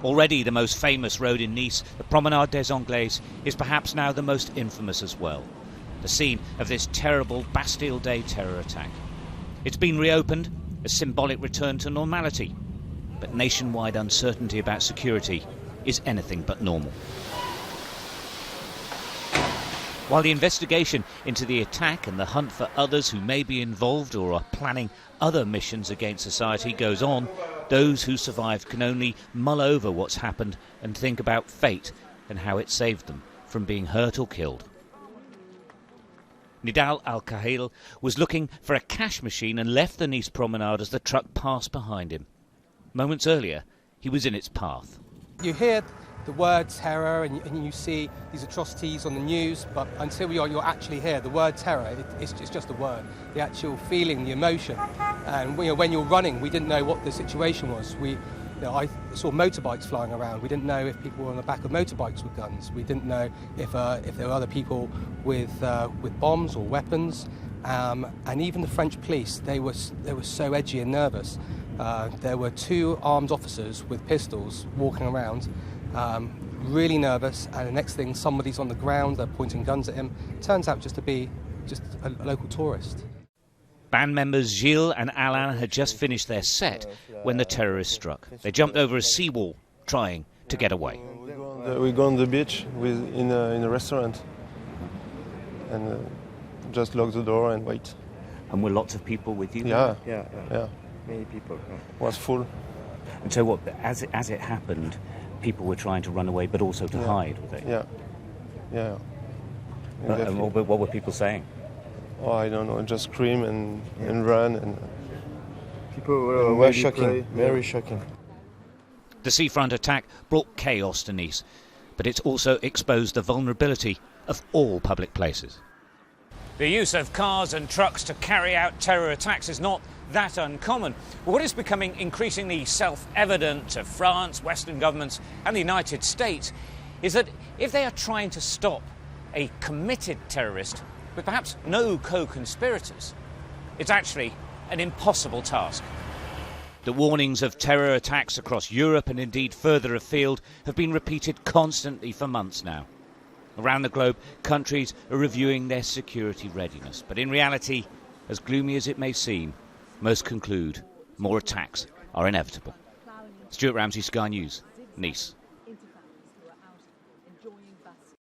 Already the most famous road in Nice, the Promenade des Anglais, is perhaps now the most infamous as well. The scene of this terrible Bastille Day terror attack. It's been reopened, a symbolic return to normality. But nationwide uncertainty about security is anything but normal. While the investigation into the attack and the hunt for others who may be involved or are planning other missions against society goes on, those who survived can only mull over what's happened and think about fate and how it saved them from being hurt or killed. Nidal Al-Kahil was looking for a cash machine and left the Nice promenade as the truck passed behind him. Moments earlier, he was in its path. You hear the word terror and you see these atrocities on the news, but until you're actually here, the word terror, it's just a word. The actual feeling, the emotion. And when you're running, we didn't know what the situation was. I saw motorbikes flying around. We didn't know if people were on the back of motorbikes with guns. We didn't know if there were other people with bombs or weapons. And even the French police, they were so edgy and nervous. There were 2 armed officers with pistols walking around, really nervous, and the next thing, somebody's on the ground, they're pointing guns at him. Turns out just to be a local tourist. Band members Gilles and Alain had just finished their set when the terrorists struck. They jumped over a seawall, trying to get away. We go on the beach in a restaurant and just lock the door and wait. And were lots of people with you? Yeah. Many people. It was full. And so what, as it happened, people were trying to run away but also to hide, were they? Yeah. What were people saying? Oh, I don't know, just scream and run. And people were shocking, very shocking. The seafront attack brought chaos to Nice, but it's also exposed the vulnerability of all public places. The use of cars and trucks to carry out terror attacks is not that uncommon. But what is becoming increasingly self-evident to France, Western governments and the United States is that if they are trying to stop a committed terrorist with perhaps no co-conspirators, it's actually an impossible task. The warnings of terror attacks across Europe and indeed further afield have been repeated constantly for months now. Around the globe, countries are reviewing their security readiness. But in reality, as gloomy as it may seem, most conclude more attacks are inevitable. Stuart Ramsey, Sky News, Nice.